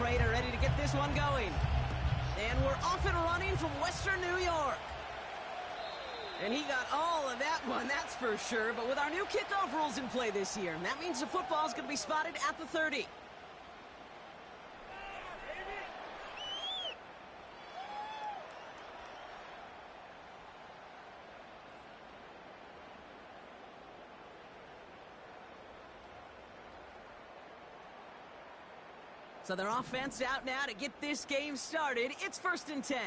right are ready to get this one going. And we're off and running from Western New York. And he got all of that one, that's for sure. But with our new kickoff rules in play this year, that means the football is going to be spotted at the 30. So their offense out now to get this game started. It's 1st and 10.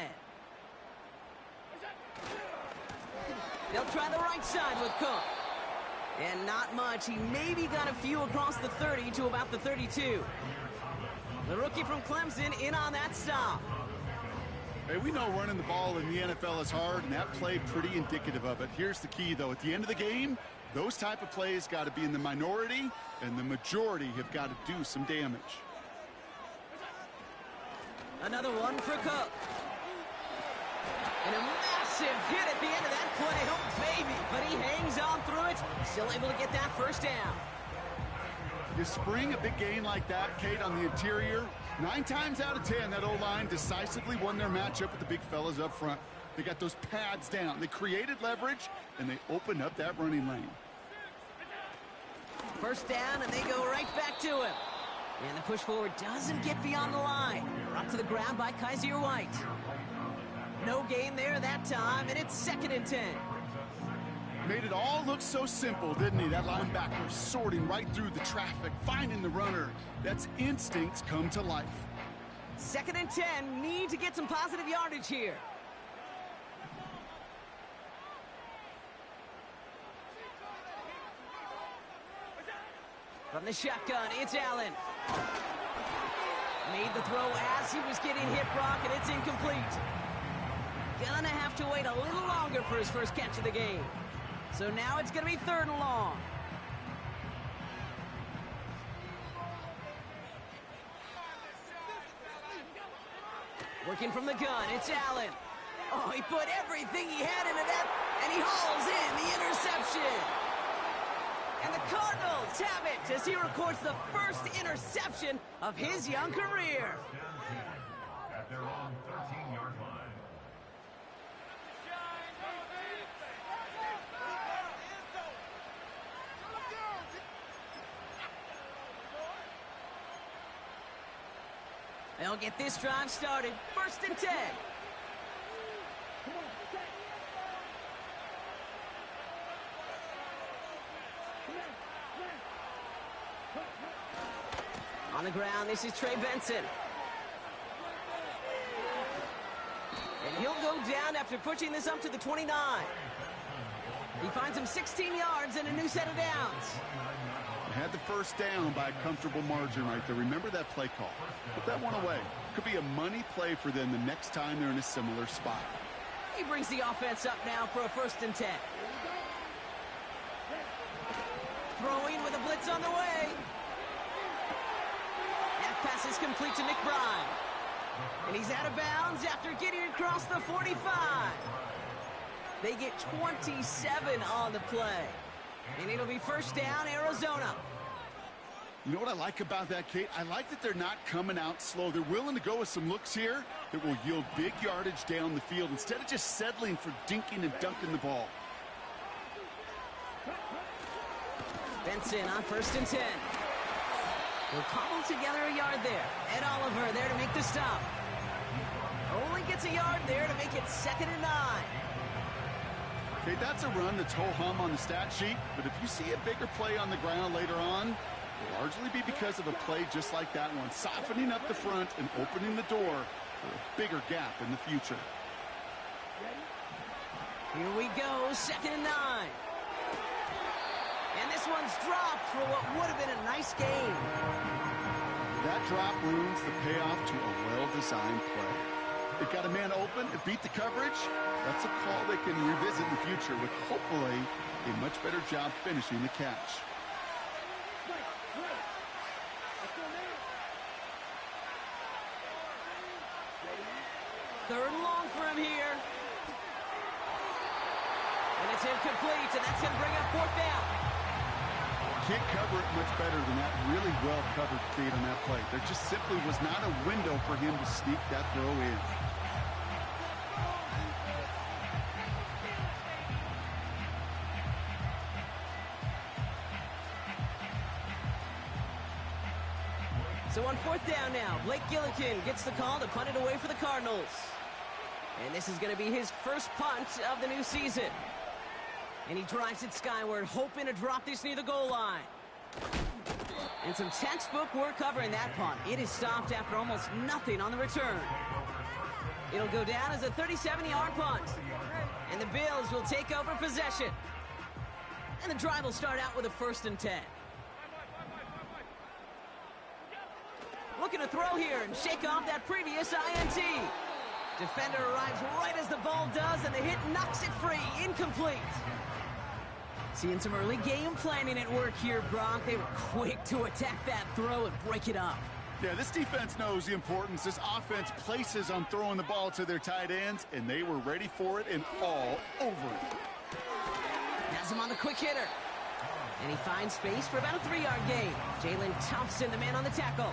They'll try the right side with Cook. And not much. He maybe got a few across the 30 to about the 32. The rookie from Clemson in on that stop. Hey, we know running the ball in the NFL is hard, and that play pretty indicative of it. Here's the key, though. At the end of the game, those type of plays got to be in the minority, and the majority have got to do some damage. Another one for Cook. And a massive hit at the end of that play. Oh, baby. But he hangs on through it. Still able to get that first down. You spring a big gain like that, Kate, on the interior. 9 times out of 10, that O-line decisively won their matchup with the big fellas up front. They got those pads down. They created leverage, and they opened up that running lane. First down, and they go right back to him. And the push forward doesn't get beyond the line. Brought to the ground by Kaiser White. No gain there that time, and it's 2nd and 10. Made it all look so simple, didn't he? That linebacker sorting right through the traffic, finding the runner. That's instincts come to life. 2nd and 10, need to get some positive yardage here. From the shotgun, it's Allen. Made the throw as he was getting hit, Brock, and it's incomplete. Gonna have to wait a little longer for his first catch of the game. So now it's gonna be 3rd and long. Working from the gun, it's Allen. Oh, he put everything he had into that, and he hauls in the interception. And the Cardinals have it as he records the first interception of his young career. At their own 13-yard line. They'll get this drive started. 1st and 10. On the ground, this is Trey Benson. And he'll go down after pushing this up to the 29. He finds him 16 yards and a new set of downs. They had the first down by a comfortable margin right there. Remember that play call. Put that one away. Could be a money play for them the next time they're in a similar spot. He brings the offense up now for a 1st and 10. Throwing with a blitz on the way. That pass is complete to McBride. And he's out of bounds after getting across the 45. They get 27 on the play. And it'll be 1st down, Arizona. You know what I like about that, Kate? I like that they're not coming out slow. They're willing to go with some looks here that will yield big yardage down the field instead of just settling for dinking and dunking the ball. Benson on 1st and 10. We'll cobble together a yard there. Ed Oliver there to make the stop. Only gets a yard there to make it 2nd and 9. Okay, that's a run that's ho-hum on the stat sheet, but if you see a bigger play on the ground later on, it'll largely be because of a play just like that one, softening up the front and opening the door for a bigger gap in the future. Here we go, 2nd and 9. And this one's dropped for what would have been a nice game. That drop ruins the payoff to a well-designed play. It got a man open, it beat the coverage. That's a call they can revisit in the future with hopefully a much better job finishing the catch. Third and long for him here. And it's incomplete, and that's going to bring up 4th down. can't cover it much better than that really well-covered feed on that play. There just simply was not a window for him to sneak that throw in. So on 4th down now, Blake Gillikin gets the call to punt it away for the Cardinals. And this is going to be his first punt of the new season. And he drives it skyward, hoping to drop this near the goal line. And some textbook work covering that punt. It is stopped after almost nothing on the return. It'll go down as a 37-yard punt. And the Bills will take over possession. And the drive will start out with a 1st and 10. Looking to throw here and shake off that previous INT. Defender arrives right as the ball does, and the hit knocks it free. Incomplete. Seeing some early game planning at work here, Brock. They were quick to attack that throw and break it up. Yeah, this defense knows the importance this offense places on throwing the ball to their tight ends, and they were ready for it and all over it. Has him on the quick hitter. And he finds space for about a 3-yard gain. Jalen Thompson, the man on the tackle.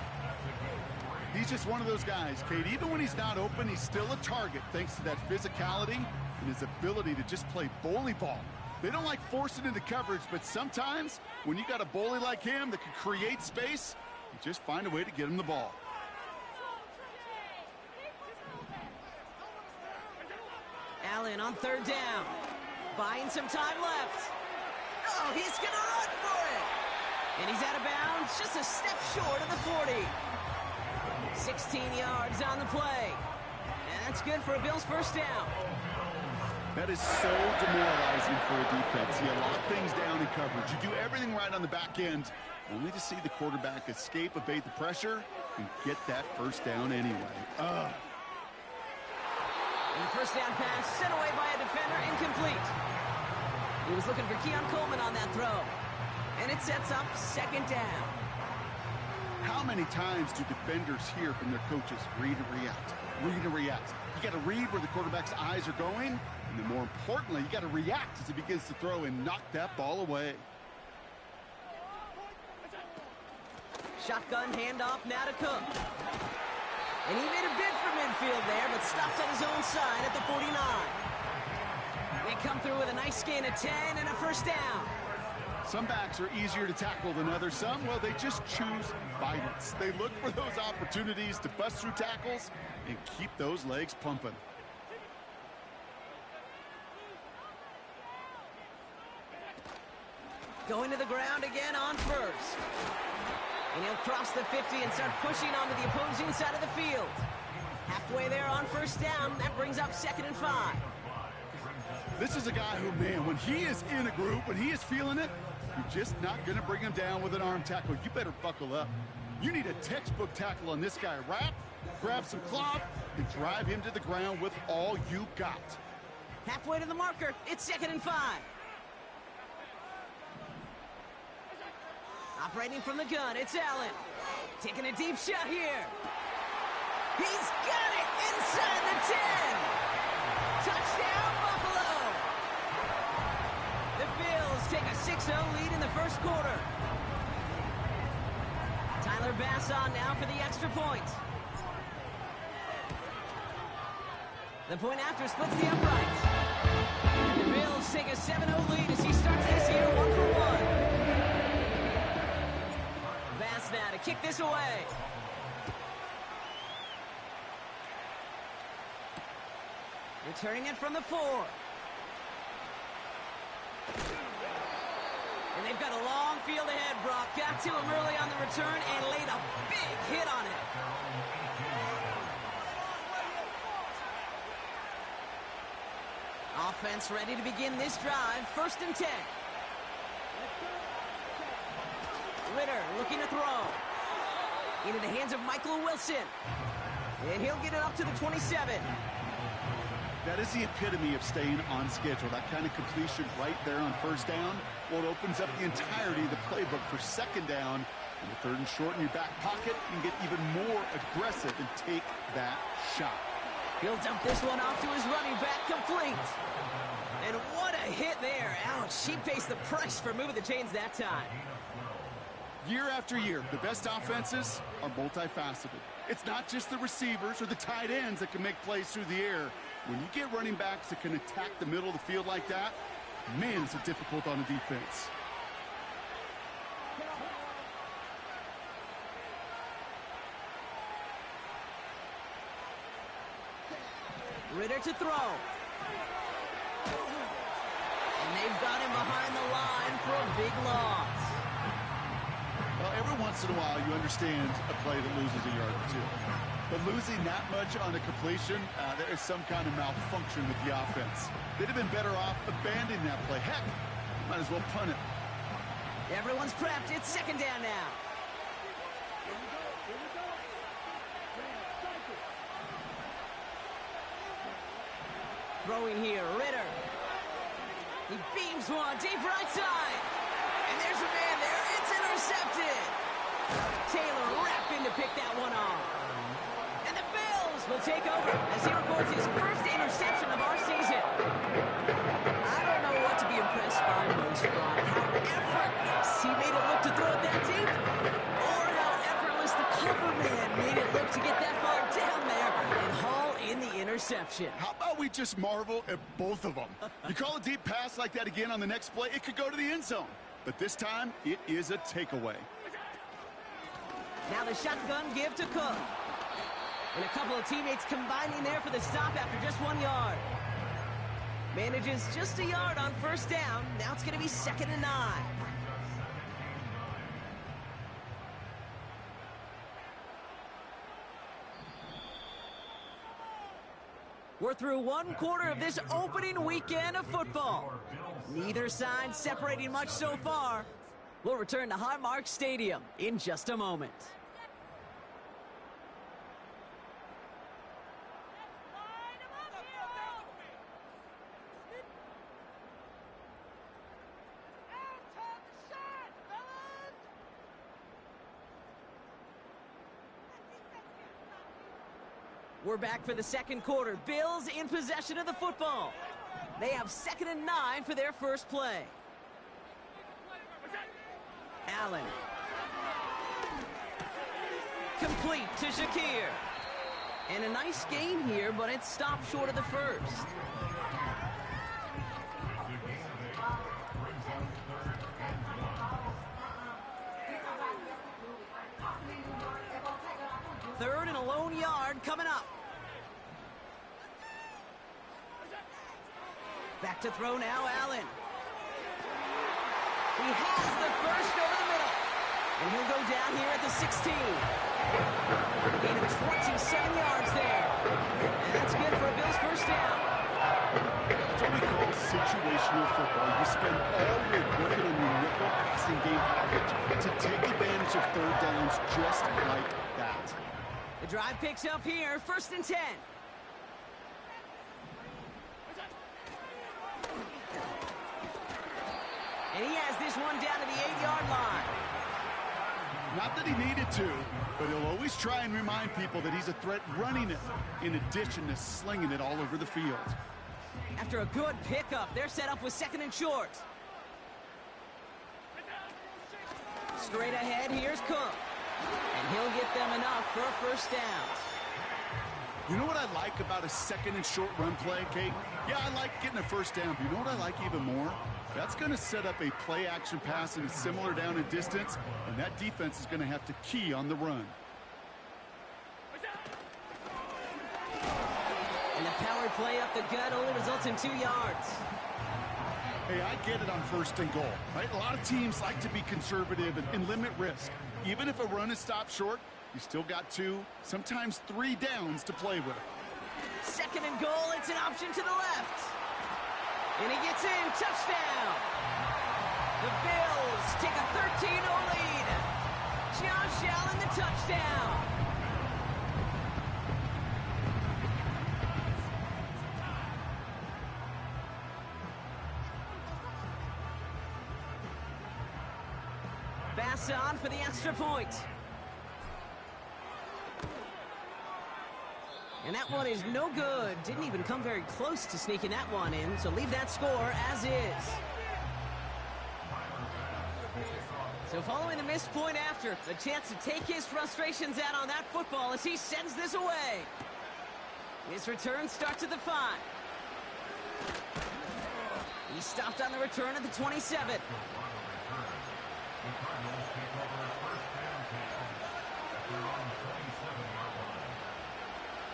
He's just one of those guys, Kate. Even when he's not open, he's still a target thanks to that physicality and his ability to just play bully ball. They don't like forcing into coverage, but sometimes when you got a bully like him that can create space, you just find a way to get him the ball. Allen on 3rd down. Buying some time left. Oh, he's going to run for it. And he's out of bounds, just a step short of the 40. 16 yards on the play. And that's good for a Bills 1st down. That is so demoralizing for a defense. You lock things down in coverage. You do everything right on the back end, only to see the quarterback escape, evade the pressure, and get that 1st down anyway. And the 1st down pass sent away by a defender, incomplete. He was looking for Keon Coleman on that throw. And it sets up 2nd down. How many times do defenders hear from their coaches, read and react, read and react? You got to read where the quarterback's eyes are going, and then more importantly, you got to react as he begins to throw and knock that ball away. Shotgun handoff now to Cook. And he made a bid for midfield there, but stopped on his own side at the 49. They come through with a nice gain of 10 and a 1st down. Some backs are easier to tackle than others. Some, well, they just choose violence. They look for those opportunities to bust through tackles and keep those legs pumping. Going to the ground again on 1st. And he'll cross the 50 and start pushing onto the opposing side of the field. Halfway there on 1st down. That brings up 2nd and 5. This is a guy who, man, when he is in a group, when he is feeling it, you're just not going to bring him down with an arm tackle. You better buckle up. You need a textbook tackle on this guy. Wrap, grab some cloth, and drive him to the ground with all you got. Halfway to the marker. It's 2nd and 5. Operating from the gun, it's Allen. Taking a deep shot here. He's got it inside the 10. Touchdown, Buffalo. The Bills take a 6-0 lead in the 1st quarter. Tyler Bass on now for the extra point. The point after splits the uprights. And the Bills take a 7-0 lead as he starts this year 1-for-1. Bass now to kick this away. Returning it from the 4. And they've got a long field ahead, Brock. Got to him early on the return and laid a big hit on it. Offense ready to begin this drive. 1st and 10. Ritter looking to throw. Into the hands of Michael Wilson. And he'll get it up to the 27. That is the epitome of staying on schedule. That kind of completion right there on 1st down. Well, it opens up the entirety of the playbook for 2nd down. And the 3rd and short in your back pocket, you can get even more aggressive and take that shot. He'll dump this one off to his running back, complete. And what a hit there. Ouch, she pays the price for moving the chains that time. Year after year, the best offenses are multifaceted. It's not just the receivers or the tight ends that can make plays through the air. When you get running backs that can attack the middle of the field like that, man, it's difficult on the defense. Ritter to throw. And they've got him behind the line for a big loss. Well, every once in a while you understand a play that loses a yard or two. But losing that much on a completion, there is some kind of malfunction with the offense. They'd have been better off abandoning that play. Heck, might as well punt it. Everyone's prepped. It's second down now. Throwing here, Ritter. He beams one deep right side. And there's a man there. It's intercepted. Taylor rapping to pick that one off. And the Bills will take over as he records his first interception of our season. I don't know what to be impressed by most, Brock. How effortless he made it look to throw it that deep, or how effortless the cover man made it look to get that far down there and haul in the interception. How about we just marvel at both of them? You call a deep pass like that again on the next play, it could go to the end zone. But this time, it is a takeaway. Now the shotgun give to Cook. And a couple of teammates combining there for the stop after just 1 yard. Manages just a yard on first down. Now it's going to be 2nd and 9. We're through 1 quarter of this opening weekend of football. Neither side separating much so far. We'll return to Highmark Stadium in just a moment. We're back for the second quarter. Bills in possession of the football. They have 2nd and 9 for their first play. Allen. Complete to Shakir. And a nice gain here, but it stopped short of the first. Third and a lone yard coming up. Back to throw now, Allen. He has the first over the middle. And he'll go down here at the 16. A gain of 27 yards there. And that's good for a Bills first down. That's what we call situational football. You spend all week working on your nickel passing game package to take advantage of third downs just like that. The drive picks up here, 1st and 10. And he has this one down to the 8-yard line. Not that he needed to, but he'll always try and remind people that he's a threat running it, in addition to slinging it all over the field. After a good pickup, they're set up with 2nd and short. Straight ahead, here's Cook. And he'll get them enough for a first down. You know what I like about a 2nd and short run play, Kate? Yeah, I like getting a first down, but you know what I like even more? That's going to set up a play-action pass in a similar down and distance, and that defense is going to have to key on the run. And the power play up the gut only results in 2 yards. Hey, I get it on 1st and goal, right? A lot of teams like to be conservative and limit risk. Even if a run is stopped short, you still got 2, sometimes 3 downs to play with. 2nd and goal, it's an option to the left. And he gets in, touchdown. The Bills take a 13-0 lead. Josh Allen, the touchdown. Pass on for the extra point. And that one is no good. Didn't even come very close to sneaking that one in, so leave that score as is. So following the missed point after, the chance to take his frustrations out on that football as he sends this away. His return starts at the 5. He stopped on the return at the 27.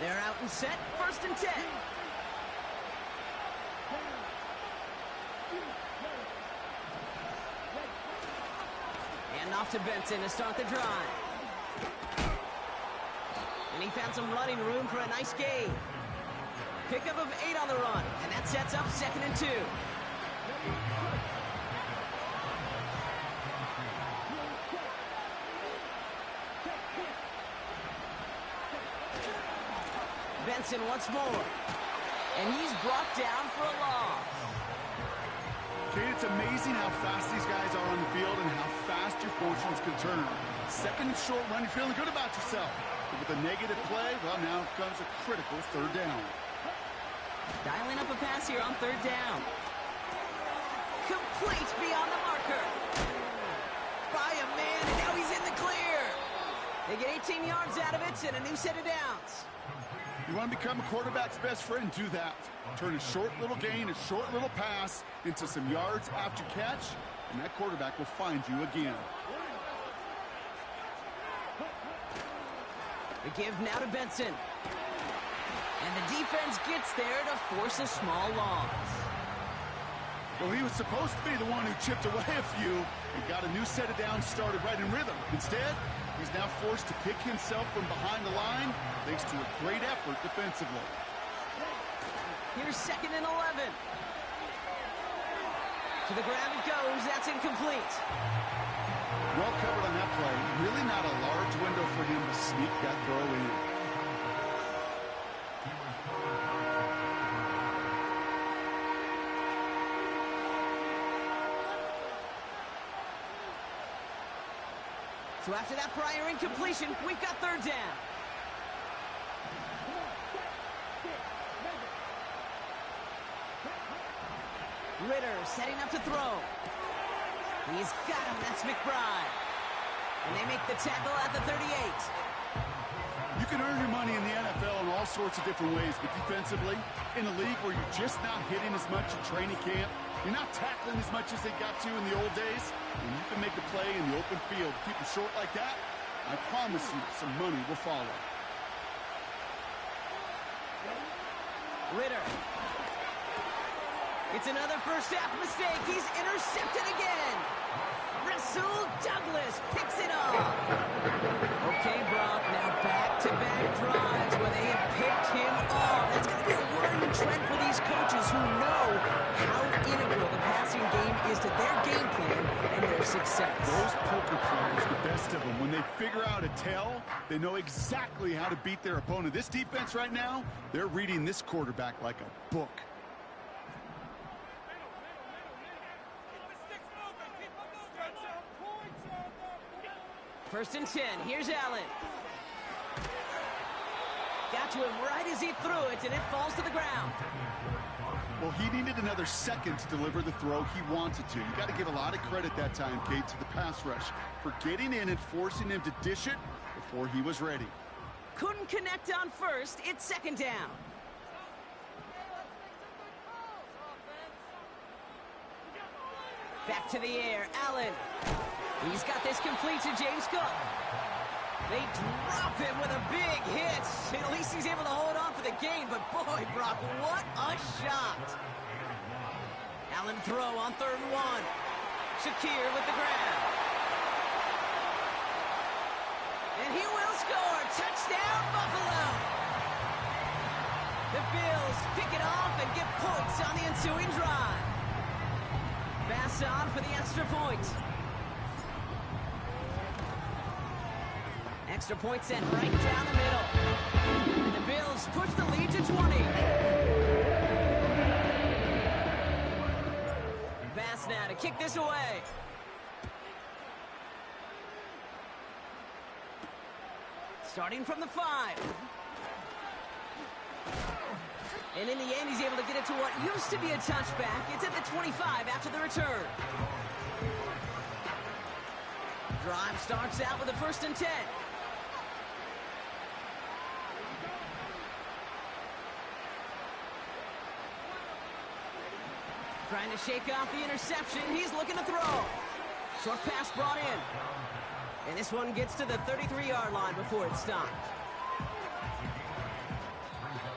They're out and set, 1st and 10. And off to Benson to start the drive. And he found some running room for a nice gain. Pickup of 8 on the run, and that sets up 2nd and 2. Benson once more. And he's brought down for a loss. Kate, it's amazing how fast these guys are on the field and how fast your fortunes can turn. 2nd and short run, you're feeling good about yourself. But with a negative play, well, now comes a critical 3rd down. Dialing up a pass here on 3rd down. Complete beyond the marker. By a man, and now he's in the clear. They get 18 yards out of it and a new set of downs. You want to become a quarterback's best friend, do that. Turn a short little gain, a short little pass into some yards after catch, and that quarterback will find you again. The give now to Benson. And the defense gets there to force a small loss. Well, he was supposed to be the one who chipped away a few and got a new set of downs started right in rhythm. Instead, he's now forced to pick himself from behind the line thanks to a great effort defensively. Here's 2nd and 11. To the ground it goes. That's incomplete. Well covered on that play. Really not a large window for him to sneak that throw in. So after that prior incompletion, we've got 3rd down. Ritter setting up to throw. He's got him. That's McBride. And they make the tackle at the 38. You can earn your money in the NFL in all sorts of different ways, but defensively, in a league where you're just not hitting as much in training camp, you're not tackling as much as they got to in the old days, and you can make a play in the open field. Keep it short like that, I promise you some money will follow. Ritter. It's another first half mistake. He's intercepted again. Rasul Douglas picks it up. Okay, Brock, now back-to-back drives where they have picked him off. That's going to be a worrying trend for these coaches who know how integral the passing game is to their game plan and their success. Those poker players, the best of them, when they figure out a tell, they know exactly how to beat their opponent. This defense right now, they're reading this quarterback like a book. First and 10. Here's Allen. Got to him right as he threw it, and it falls to the ground. Well, he needed another second to deliver the throw he wanted to. You got to give a lot of credit that time, Kate, to the pass rush for getting in and forcing him to dish it before he was ready. Couldn't connect on first. It's 2nd down. Back to the air. Allen. He's got this complete to James Cook. They drop him with a big hit. At least he's able to hold on for the gain, but boy, Brock, what a shot. Allen throw on 3rd and 1. Shakir with the grab. And he will score. Touchdown, Buffalo. The Bills pick it off and get points on the ensuing drive. Pass on for the extra point. Extra point sent right down the middle. And the Bills push the lead to 20. Pass now to kick this away. Starting from the 5. And in the end, he's able to get it to what used to be a touchback. It's at the 25 after the return. Drive starts out with a 1st and 10. Trying to shake off the interception. He's looking to throw. Short pass brought in. And this one gets to the 33-yard line before it's stopped.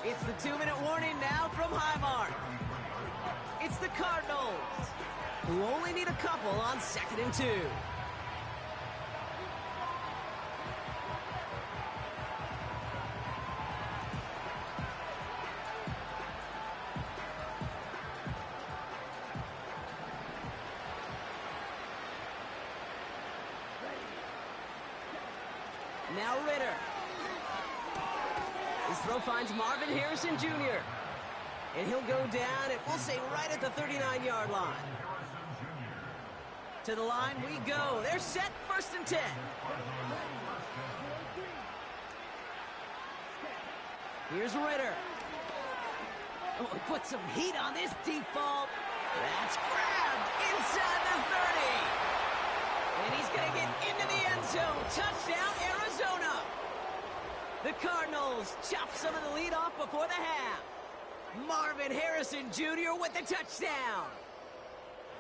It's the 2-minute warning now from Highmark. It's the Cardinals, who only need a couple on 2nd and 2. Now Ritter. His throw finds Marvin Harrison Jr. And he'll go down, and we'll say right at the 39-yard line. To the line we go. They're set, 1st and 10. Here's Ritter. Oh, he put some heat on this deep ball. That's grabbed inside the 30. And he's going to get into the end zone. Touchdown, Arizona. The Cardinals chop some of the lead off before the half. Marvin Harrison Jr. with the touchdown.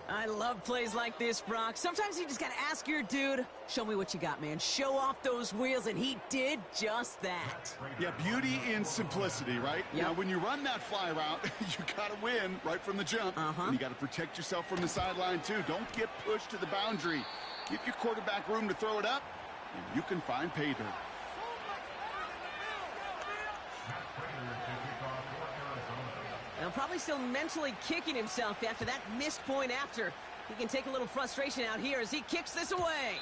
I love plays like this, Brock. Sometimes you just got to ask your dude, show me what you got, man. Show off those wheels, and he did just that. Yeah, beauty in simplicity, right? Yep. Now, when you run that fly route, you got to win right from the jump. And you got to protect yourself from the sideline, too. Don't get pushed to the boundary. Give your quarterback room to throw it up, and you can find pay dirt. Now, probably still mentally kicking himself after that missed point after. He can take a little frustration out here as he kicks this away.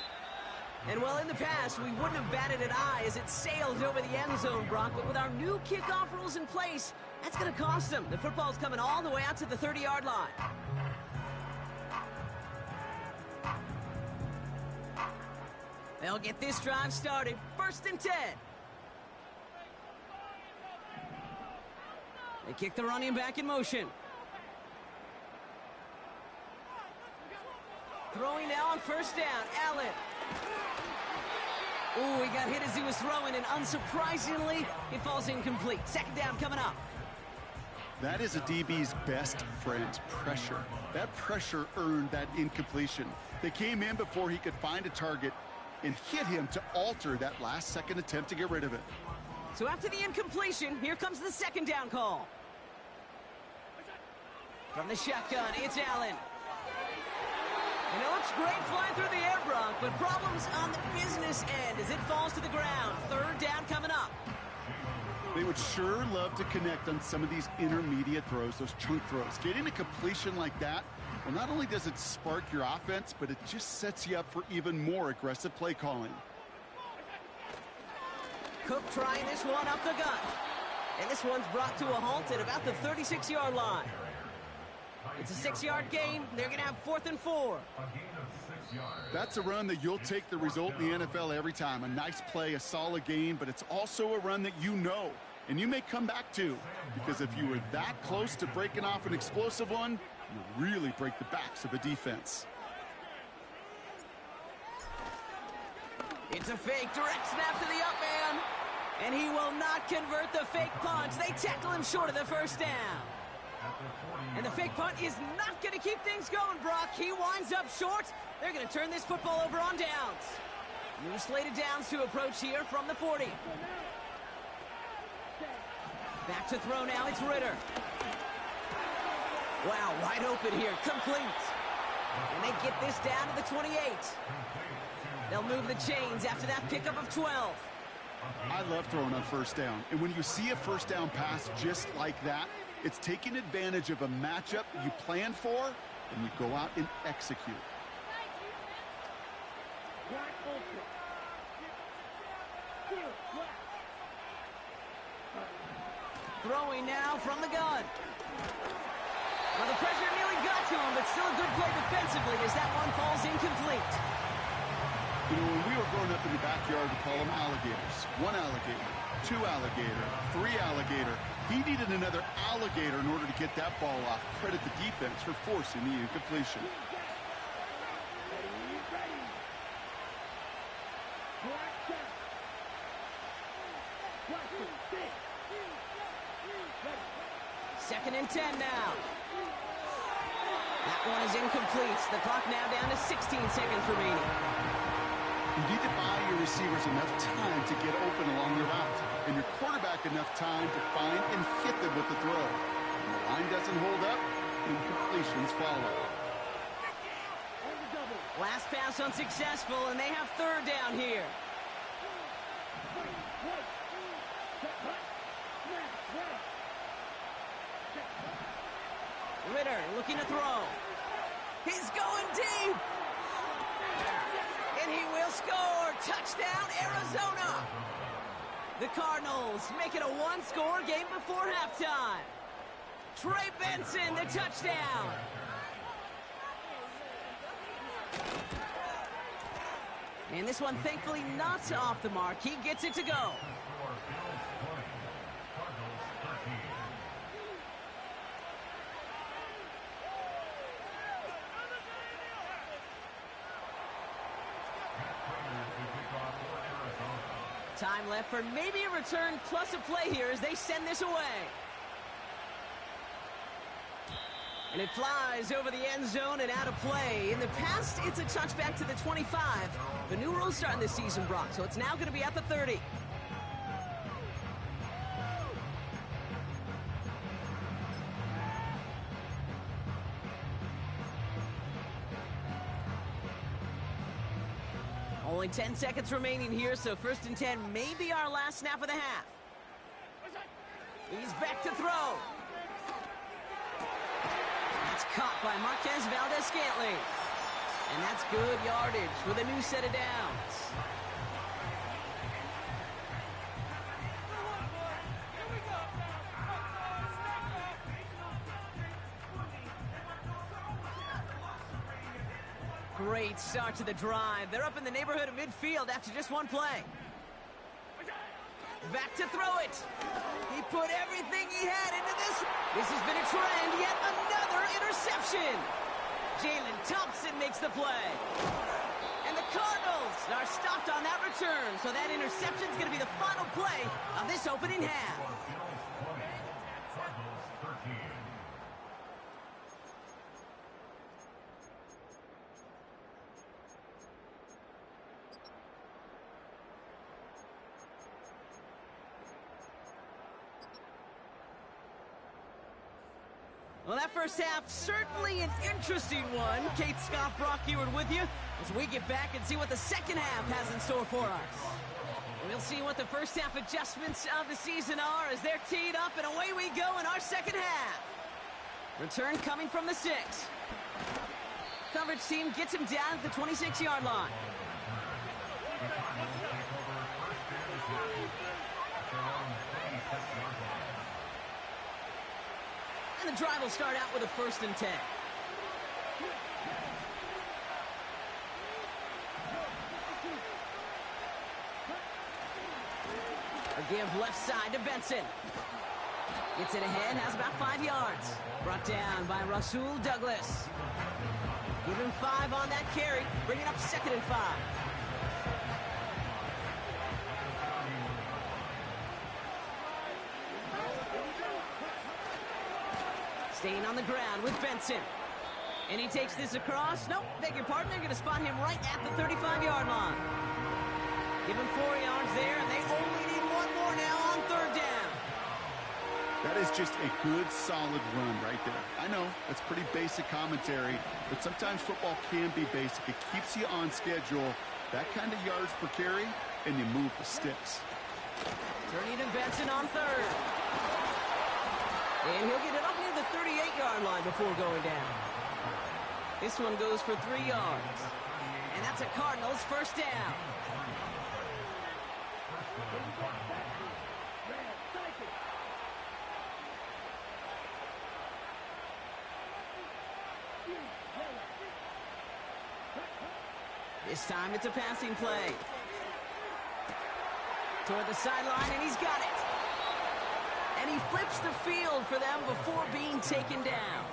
And, well, in the past, we wouldn't have batted an eye as it sailed over the end zone, Brock. But with our new kickoff rules in place, that's going to cost him. The football's coming all the way out to the 30-yard line. They'll get this drive started. 1st and 10. They kick the running back in motion. Throwing now on 1st down. Allen. Ooh, he got hit as he was throwing, and unsurprisingly, it falls incomplete. 2nd down coming up. That is a DB's best friend, pressure. That pressure earned that incompletion. They came in before he could find a target and hit him to alter that last-second attempt to get rid of it. So after the incompletion, here comes the 2nd down call. From the shotgun, it's Allen. And it looks great flying through the air, Brock, but problems on the business end as it falls to the ground. 3rd down coming up. They would sure love to connect on some of these intermediate throws, those chunk throws. Getting a completion like that, well, not only does it spark your offense, but it just sets you up for even more aggressive play calling. Cook trying this one up the gut. And this one's brought to a halt at about the 36-yard line. It's a 6-yard gain. They're going to have 4th and 4. That's a run that you'll take the result in the NFL every time. A nice play, a solid gain, but it's also a run that you know, and you may come back to, because if you were that close to breaking off an explosive one, you really break the backs of a defense. It's a fake direct snap to the up man, and he will not convert the fake punt. They tackle him short of the 1st down. And the fake punt is not going to keep things going, Brock. He winds up short. They're going to turn this football over on downs. New slated downs to approach here from the 40. Back to throw now. It's Ritter. Wow, wide open here. Complete. And they get this down to the 28. They'll move the chains after that pickup of 12. I love throwing on 1st down. And when you see a 1st down pass just like that, it's taking advantage of a matchup you planned for, and you go out and execute. Throwing now from the gun. Well, the pressure nearly got to him, but still a good play defensively as that one falls incomplete. You know, when we were growing up in the backyard, we call them alligators. 1 alligator, 2 alligator, 3 alligator. He needed another alligator in order to get that ball off. Credit the defense for forcing the incompletion. 2nd and 10 now. That one is incomplete. The clock now down to 16 seconds remaining. You need to buy your receivers enough time to get open along their route, and your quarterback enough time to find and hit them with the throw. When the line doesn't hold up, incompletions follow. Last pass unsuccessful, and they have 3rd down here. Ritter looking to throw. He's going deep. And he will score. Touchdown, Arizona. The Cardinals make it a 1-score game before halftime. Trey Benson, the touchdown. And this one, thankfully, not off the mark. He gets it to go. Time left for maybe a return plus a play here as they send this away. And it flies over the end zone and out of play. In the past, it's a touchback to the 25. The new rules starting this season, Brock, so it's now going to be at the 30. Only 10 seconds remaining here, so 1st and 10 may be our last snap of the half. He's back to throw. That's caught by Marquez Valdes-Scantling. And that's good yardage with a new set of downs. Great start to the drive. They're up in the neighborhood of midfield after just one play. Back to throw it. He put everything he had into this. This has been a trend. Yet another interception. Jalen Thompson makes the play. And the Cardinals are stopped on that return. So that interception is going to be the final play of this opening half. Well, that first half, certainly an interesting one. Kate Scott, Brock Eward with you as we get back and see what the second half has in store for us. We'll see what the first half adjustments of the season are as they're teed up, and away we go in our second half. Return coming from the 6. Coverage team gets him down at the 26-yard line. And the drive will start out with a 1st and 10. A give left side to Benson. Gets it ahead, has about 5 yards. Brought down by Rasul Douglas. Give him 5 on that carry. Bring it up 2nd and 5. Staying on the ground with Benson. And he takes this across. Nope, beg your pardon. They're going to spot him right at the 35-yard line. Give him 4 yards there, and they only need 1 more now on 3rd down. That is just a good, solid run right there. I know, that's pretty basic commentary, but sometimes football can be basic. It keeps you on schedule. That kind of yards per carry, and you move the sticks. Turning to Benson on 3rd. And he'll get it up near the 38-yard line before going down. This one goes for 3 yards. And that's a Cardinals 1st down. This time it's a passing play. Toward the sideline, and he's got it. And he flips the field for them before being taken down.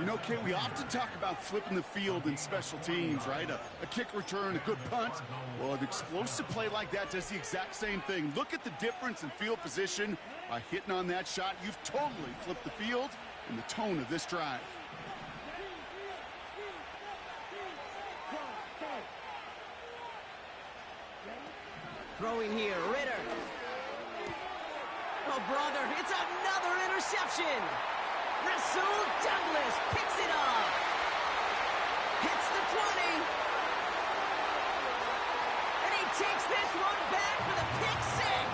You know, Kate, we often talk about flipping the field in special teams, right? A kick return, a good punt. Well, an explosive play like that does the exact same thing. Look at the difference in field position. By hitting on that shot, you've totally flipped the field and the tone of this drive. Throwing here, Ritter. Oh, brother, it's another interception. Rasul Douglas picks it up. Hits the 20. And he takes this one back for the pick six.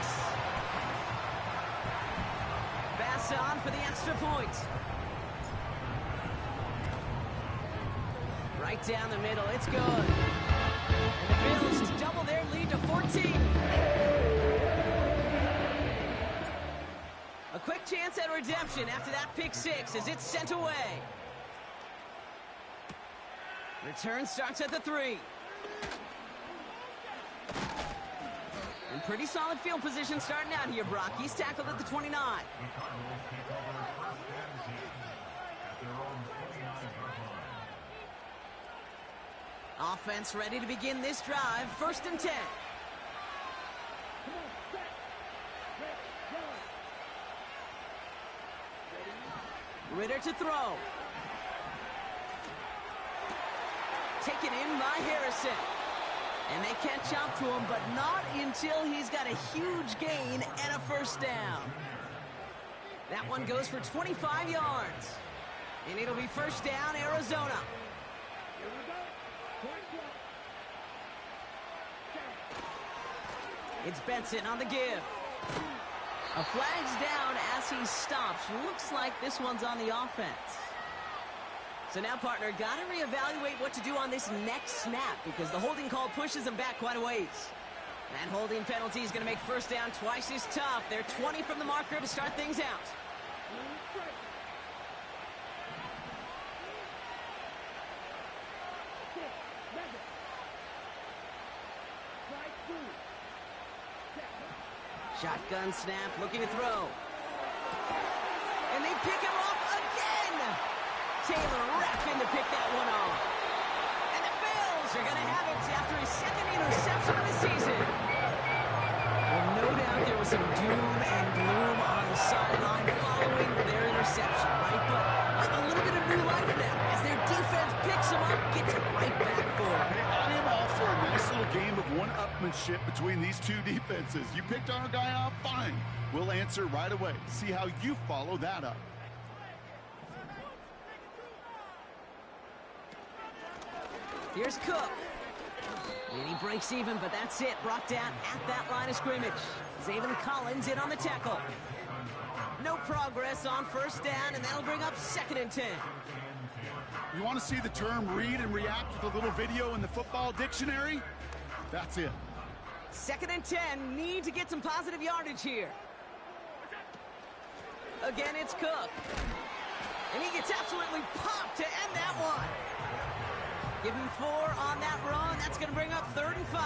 Pass on for the extra point. Right down the middle, it's good. And the Bills double their lead to 14. A quick chance at redemption after that pick six as it's sent away. Return starts at the 3. And pretty solid field position starting out here, Brock. He's tackled at the 29. The Cardinals take over first and 10 at their own 29-yard line. Offense ready to begin this drive. First and 10. Ritter to throw. Taken in by Harrison. And they catch up to him, but not until he's got a huge gain and a first down. That one goes for 25 yards. And it'll be first down, Arizona. It's Benson on the give. A flag's down as he stops. Looks like this one's on the offense. So now, partner, got to reevaluate what to do on this next snap because the holding call pushes him back quite a ways. That holding penalty is going to make first down twice as tough. They're 20 from the marker to start things out. Shotgun snap, looking to throw. And they pick him off again! Taylor rapping to pick that one off. And the Bills are going to have it after his second interception of the season. Well, no doubt there was some doom and gloom on the sideline following their interception, right? But a little bit of new life now as their defense picks him up, gets it right back for him. I am all for a nice little game of one-upmanship between these two defenses. You picked our guy off, fine. We'll answer right away. See how you follow that up. Here's Cook. And he breaks even, but that's it. Brought down at that line of scrimmage. Zaven Collins in on the tackle. No progress on first down, and that'll bring up second and 10. You want to see the term read and react with a little video in the football dictionary? That's it. Second and 10. Need to get some positive yardage here. Again, it's Cook. And he gets absolutely popped to end that one. Give him 4 on that run. That's going to bring up third and 5.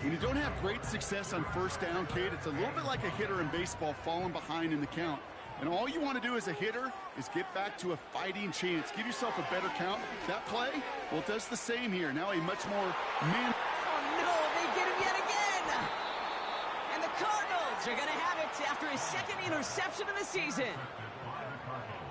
When you don't have great success on first down, Kate, it's a little bit like a hitter in baseball falling behind in the count. And all you want to do as a hitter is get back to a fighting chance. Give yourself a better count. That play, well, it does the same here. Now a much more man... Oh, no, they get him yet again. And the Cardinals are going to have it after his second interception of the season.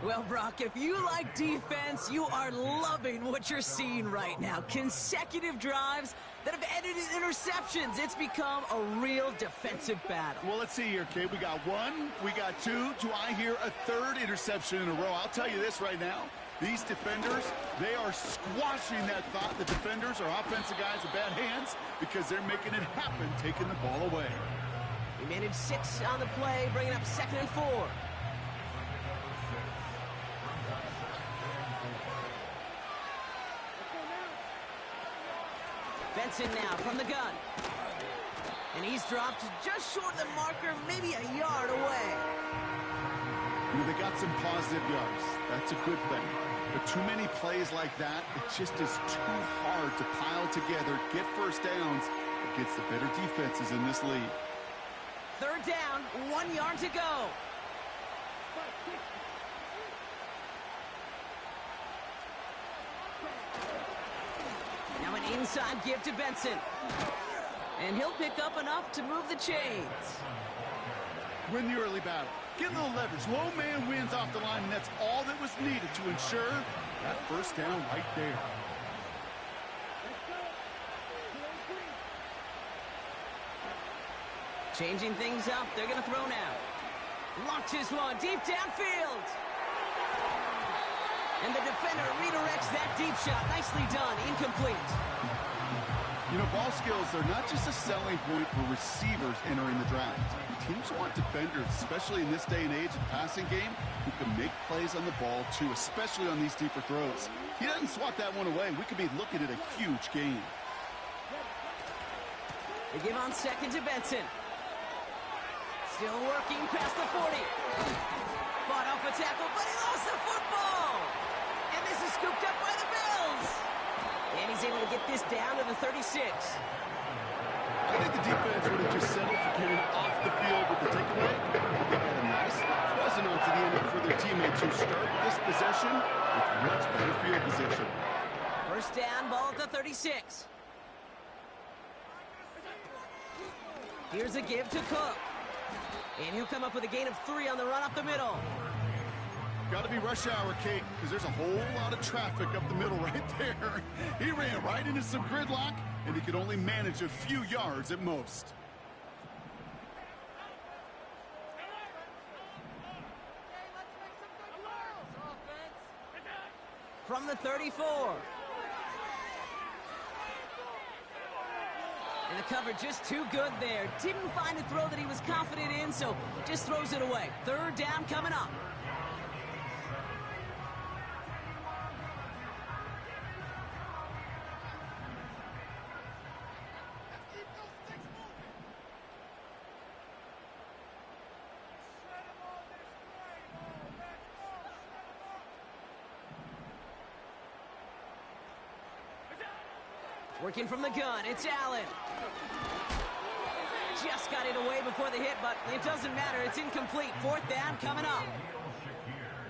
Well, Brock, if you like defense, you are loving what you're seeing right now. Consecutive drives that have ended in interceptions. It's become a real defensive battle. Well, let's see here, Kate. We got 1, we got 2. Do I hear a third interception in a row? I'll tell you this right now. These defenders, they are squashing that thought. The defenders are offensive guys with bad hands because they're making it happen, taking the ball away. He managed 6 on the play, bringing up second and 4. Benson now from the gun. And he's dropped just short of the marker, maybe a yard away. They got some positive yards. That's a good thing. But too many plays like that, it just is too hard to pile together, get first downs against the better defenses in this league. Third down, 1 yard to go. Inside give to Benson. And he'll pick up enough to move the chains. Win the early battle. Get a little leverage. Low man wins off the line, and that's all that was needed to ensure that first down right there. Changing things up. They're going to throw now. Launches one deep downfield. And the defender redirects that deep shot. Nicely done. Incomplete. You know, ball skills are not just a selling point for receivers entering the draft. Teams want defenders, especially in this day and age of passing game, who can make plays on the ball, too, especially on these deeper throws. He doesn't swat that one away. We could be looking at a huge gain. They give on second to Benson. Still working past the 40. Fought off a tackle, but he lost the football. And this is scooped up by the Bills. And he's able to get this down to the 36. I think the defense would have just settled for getting off the field with the takeaway. But they had a nice present onto the end for their teammates who start this possession with much better field position. First down, ball at the 36. Here's a give to Cook. And he'll come up with a gain of 3 on the run up the middle. Got to be rush hour, Kate, because there's a whole lot of traffic up the middle right there. He ran right into some gridlock, and he could only manage a few yards at most. From the 34. And the cover just too good there. Didn't find a throw that he was confident in, so just throws it away. Third down coming up. Working from the gun, it's Allen. Just got it away before the hit, but it doesn't matter. It's incomplete. Fourth down coming up.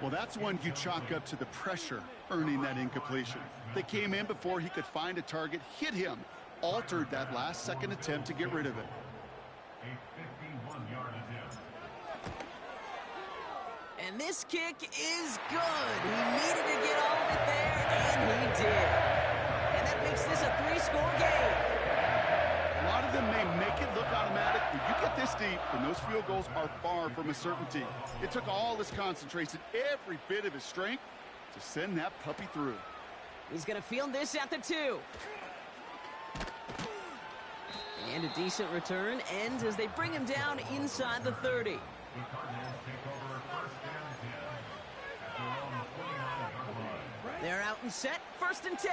Well, that's one you chalk up to the pressure earning that incompletion. They came in before he could find a target, hit him, altered that last second attempt to get rid of it. A 51-yard attempt. And this kick is good. He needed to get all of it there, and he did. And that makes this a 3-score game. A lot of them may make it look automatic, but you get this deep, and those field goals are far from a certainty. It took all his concentration, every bit of his strength, to send that puppy through. He's going to field this at the 2. And a decent return ends as they bring him down inside the 30. The Cardinals take over first and 10 at their own 49-yard line. They're out and set, first and 10.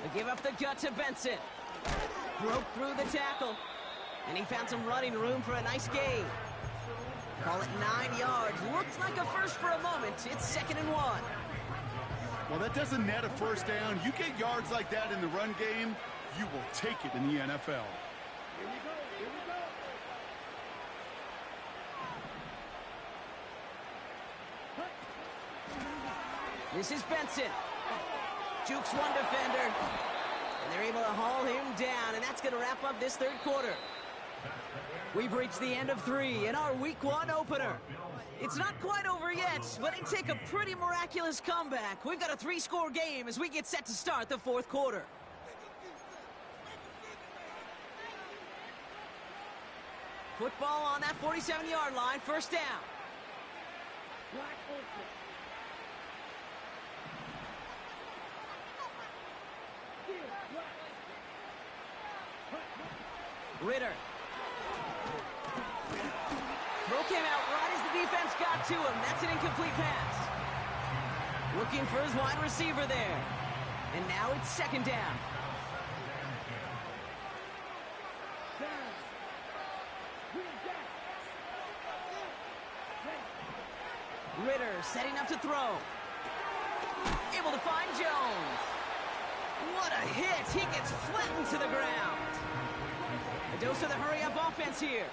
They give up the gut to Benson. Broke through the tackle. And he found some running room for a nice gain. Call it 9 yards. Looks like a first for a moment. It's 2nd and 1. Well, that doesn't net a first down. You get yards like that in the run game, you will take it in the NFL. This is Benson. Jukes one defender. And they're able to haul him down, and that's going to wrap up this third quarter. We've reached the end of 3 in our Week 1 opener. It's not quite over yet, but it take a pretty miraculous comeback. We've got a 3-score game as we get set to start the fourth quarter. Football on that 47-yard line, first down. Ritter. Throw came out right as the defense got to him. That's an incomplete pass. Looking for his wide receiver there. And now it's second down. Ritter setting up to throw. Able to find Jones. What a hit. He gets flattened to the ground. A dose of the hurry-up offense here.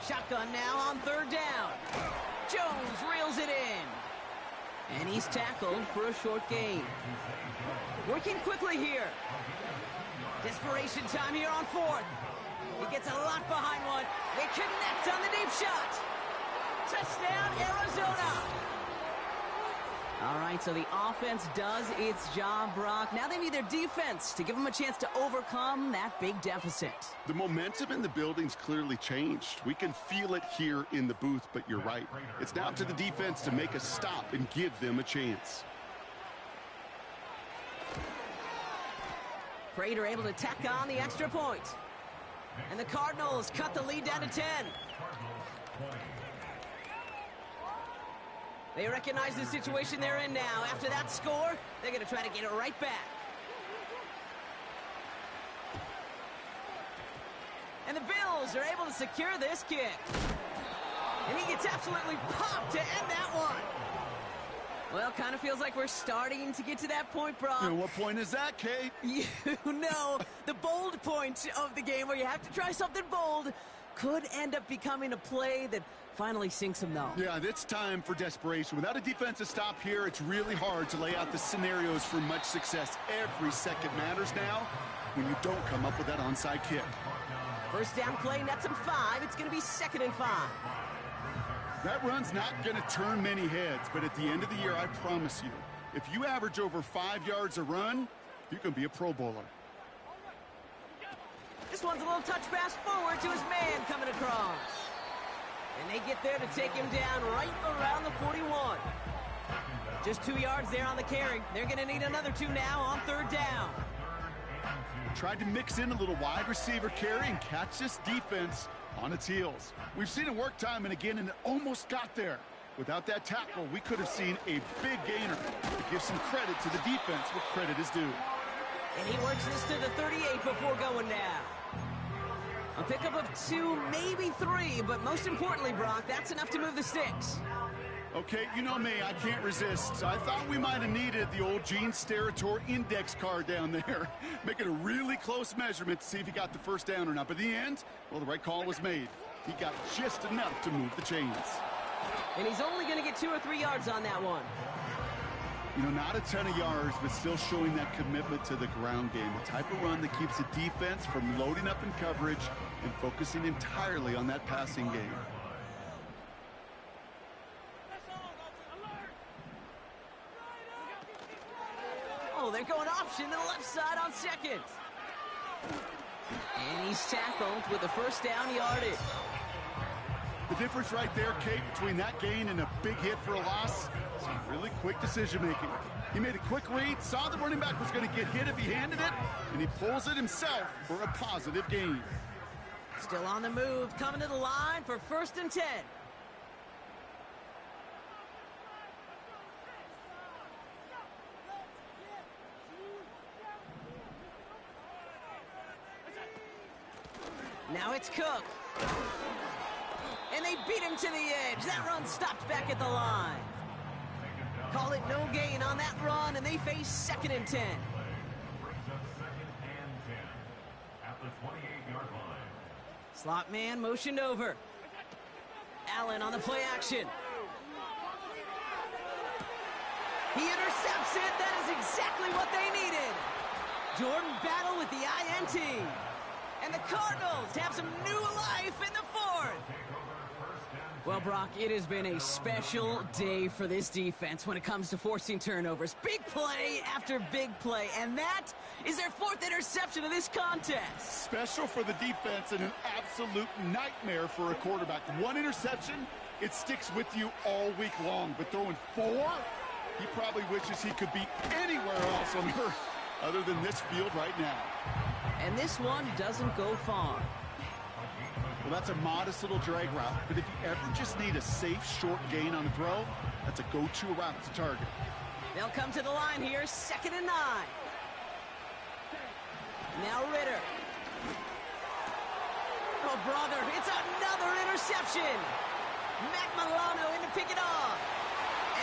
Shotgun now on third down. Jones reels it in. And he's tackled for a short gain. Working quickly here. Desperation time here on fourth. He gets a lot behind one. They connect on the deep shot. Touchdown, Arizona. All right, so the offense does its job, Brock. Now they need their defense to give them a chance to overcome that big deficit. The momentum in the building's clearly changed. We can feel it here in the booth, but you're right. It's now up to the defense to make a stop and give them a chance. Prater able to tack on the extra point. And the Cardinals cut the lead down to 10. They recognize the situation they're in now. After that score, they're going to try to get it right back. And the Bills are able to secure this kick. And he gets absolutely popped to end that one. Well, kind of feels like we're starting to get to that point, Brock. And what point is that, Kate? You know, the bold point of the game where you have to try something bold could end up becoming a play that finally sinks them, though. Yeah, it's time for desperation. Without a defensive stop here, it's really hard to lay out the scenarios for much success. Every second matters now when you don't come up with that onside kick. First down play, nets him 5. It's going to be 2nd and 5. That run's not going to turn many heads, but at the end of the year, I promise you, if you average over 5 yards a run, you can be a Pro Bowler. This one's a little touch pass forward to his man coming across. And they get there to take him down right around the 41. Just 2 yards there on the carry. They're going to need another 2 now on third down. Tried to mix in a little wide receiver carry and catch this defense on its heels. We've seen it work time and again, and it almost got there. Without that tackle, we could have seen a big gainer. To give some credit to the defense where credit is due. And he works this to the 38 before going down. A pickup of 2, maybe 3, but most importantly, Brock, that's enough to move the sticks. Okay, you know me, I can't resist. I thought we might have needed the old Gene Steratore index card down there. Making a really close measurement to see if he got the first down or not. But in the end, well, the right call was made. He got just enough to move the chains. And he's only going to get 2 or 3 yards on that one. You know, not a ton of yards, but still showing that commitment to the ground game. The type of run that keeps the defense from loading up in coverage and focusing entirely on that passing game. Oh, they're going option to the left side on 2nd. And he's tackled with the first down yardage. The difference right there, Kate, between that gain and a big hit for a loss, some really quick decision-making. He made a quick read, saw the running back was going to get hit if he handed it, and he pulls it himself for a positive gain. Still on the move, coming to the line for 1st and 10. Now it's Cook. And they beat him to the edge. That run stopped back at the line. Call it no gain on that run, and they face 2nd and 10. At the 28-yard line. Slot man motioned over. Allen on the play action. He intercepts it. That is exactly what they needed. Jordan Battle with the INT. And the Cardinals have some new life in the 4th. Well, Brock, it has been a special day for this defense when it comes to forcing turnovers. Big play after big play, and that is their 4th interception of this contest. Special for the defense and an absolute nightmare for a quarterback. 1 interception, it sticks with you all week long. But throwing 4, he probably wishes he could be anywhere else on earth other than this field right now. And this one doesn't go far. Well, that's a modest little drag route, but if you ever just need a safe, short gain on a throw, that's a go-to route to target. They'll come to the line here, 2nd and 9. Now Ritter. Oh, brother, it's another interception. Matt Milano in to pick it off.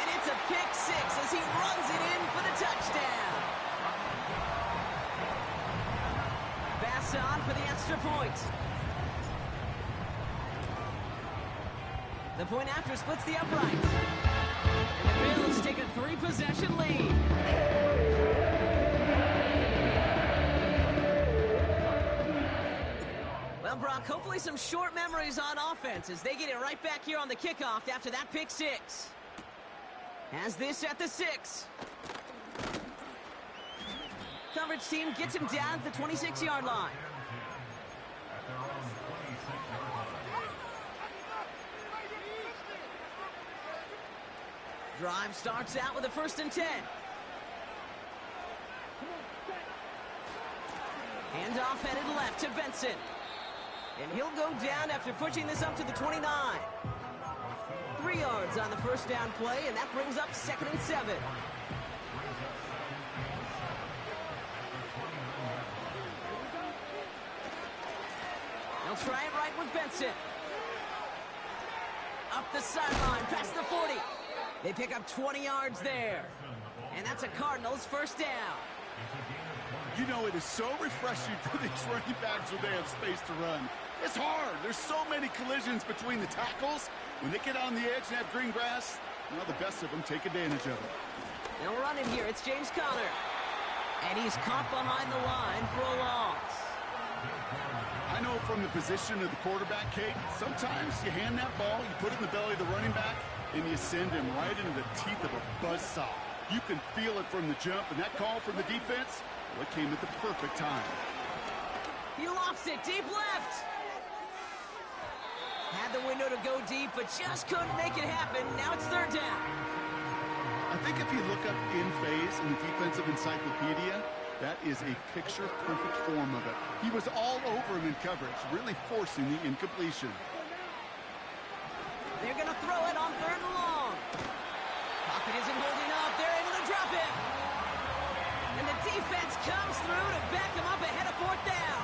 And it's a pick 6 as he runs it in for the touchdown. Pass on for the extra point. The point after splits the uprights. And the Bills take a 3-possession lead. Well, Brock, hopefully some short memories on offense as they get it right back here on the kickoff after that pick 6. Has this at the 6. Coverage team gets him down at the 26-yard line. Drive starts out with a 1st and 10. Handoff headed left to Benson. And he'll go down after pushing this up to the 29. 3 yards on the 1st down play, and that brings up 2nd and 7. They'll try it right with Benson. Up the sideline, past the 40. They pick up 20 yards there. And that's a Cardinals 1st down. You know, it is so refreshing for these running backs when they have space to run. It's hard. There's so many collisions between the tackles. When they get on the edge and have green grass, well, the best of them take advantage of it. They'll run it here. It's James Conner. And he's caught behind the line for a loss. I know from the position of the quarterback, Kate, sometimes you hand that ball, you put it in the belly of the running back, and you send him right into the teeth of a buzzsaw. You can feel it from the jump, and that call from the defense, well, it came at the perfect time. He lofts it deep left. Had the window to go deep, but just couldn't make it happen. Now it's 3rd down. I think if you look up in phase in the defensive encyclopedia, that is a picture-perfect form of it. He was all over him in coverage, really forcing the incompletion. They're going to throw it on 3rd and long. Pocket isn't holding up. They're able to drop it. And the defense comes through to back him up ahead of 4th down.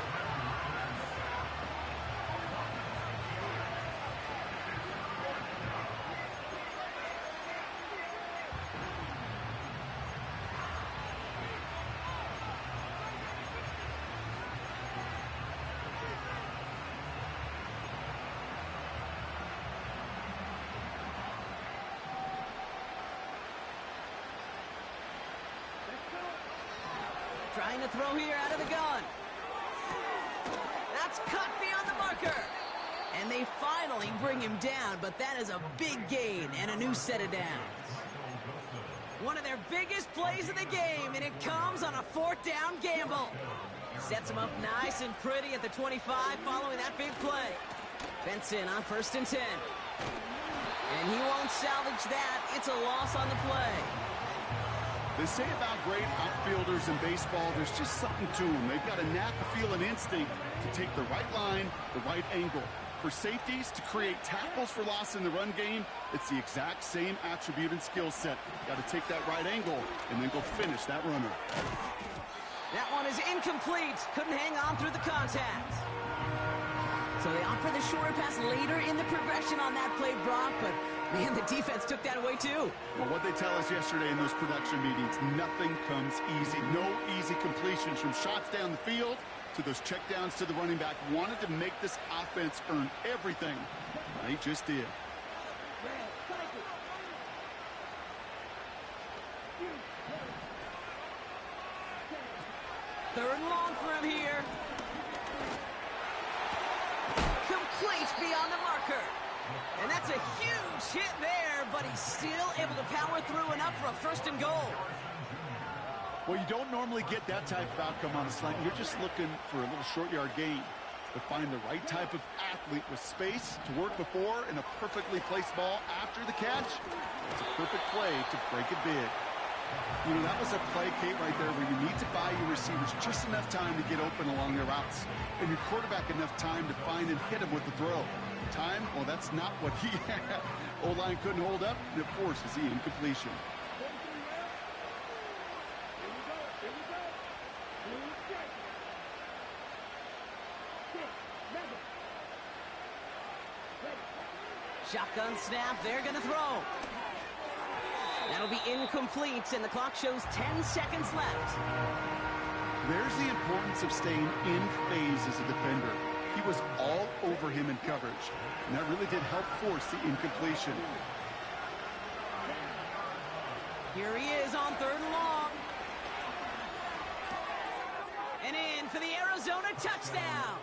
Trying to throw here out of the gun. That's cut beyond the marker. And they finally bring him down, but that is a big gain and a new set of downs. One of their biggest plays of the game, and it comes on a 4th down gamble. Sets him up nice and pretty at the 25 following that big play. Benson on 1st and 10. And he won't salvage that. It's a loss on the play. They say about great outfielders in baseball, there's just something to them. They've got a knack, a feel, and instinct to take the right line, the right angle. For safeties to create tackles for loss in the run game, it's the exact same attribute and skill set. Got to take that right angle and then go finish that runner. That one is incomplete. Couldn't hang on through the contact. So they opt for the shorter pass later in the progression on that play, Brock, but man, the defense took that away too. Well, what they tell us yesterday in those production meetings, nothing comes easy. No easy completions from shots down the field to those checkdowns to the running back. Wanted to make this offense earn everything. They just did. Third and long for him here. Complete beyond the marker. And that's a huge hit there, but he's still able to power through enough for a 1st and goal. Well, you don't normally get that type of outcome on a slant. You're just looking for a little short yard gain. To find the right type of athlete with space to work before and a perfectly placed ball after the catch, it's a perfect play to break it big. You know, that was a play, Kate, right there where you need to buy your receivers just enough time to get open along their routes. And your quarterback enough time to find and hit him with the throw. Time, well, that's not what he had. O-line couldn't hold up, and it forces the incompletion. Shotgun snap, they're going to throw. That'll be incomplete, and the clock shows 10 seconds left. There's the importance of staying in phase as a defender. He was all over him in coverage, and that really did help force the incompletion. Here he is on 3rd and long. And in for the Arizona touchdown.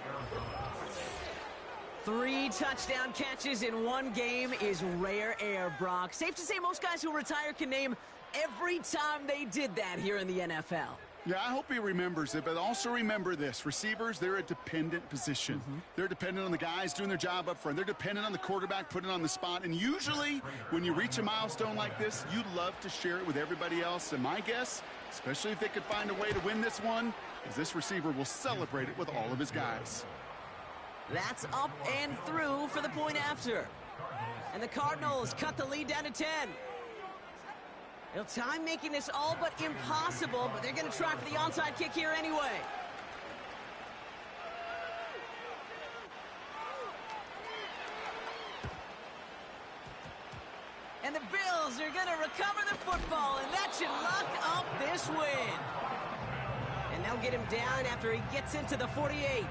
3 touchdown catches in one game is rare air, Brock. Safe to say most guys who retire can name every time they did that here in the NFL. Yeah, I hope he remembers it, but also remember this. Receivers, they're a dependent position. They're dependent on the guys doing their job up front. They're dependent on the quarterback putting it on the spot. And usually, when you reach a milestone like this, you love to share it with everybody else. And my guess, especially if they could find a way to win this one, is this receiver will celebrate it with all of his guys. That's up and through for the point after. And the Cardinals cut the lead down to 10. It'll time making this all but impossible, but they're going to try for the onside kick here anyway. And the Bills are going to recover the football, and that should lock up this win. And they'll get him down after he gets into the 48.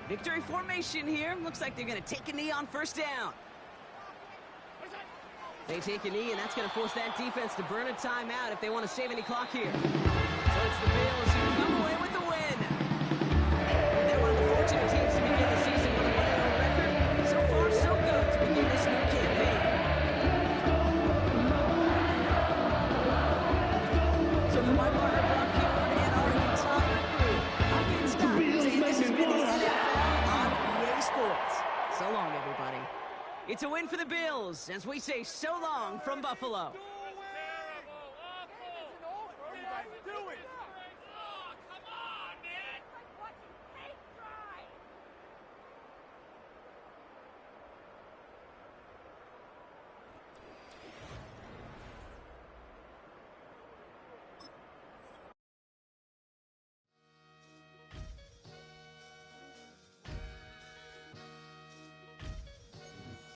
Victory formation here. Looks like they're going to take a knee on 1st down. They take a knee, and that's going to force that defense to burn a timeout if they want to save any clock here. So it's the Bills who come away with the win. And they're one of the fortunate teams to begin the season with a 1-0 record. So far, so good to begin this new campaign. So for my partner, Brock Huard, and our entire crew, I can't stop saying this has been the NFL on EA Sports. So long, everybody. It's a win for the Bills as we say so long from Buffalo.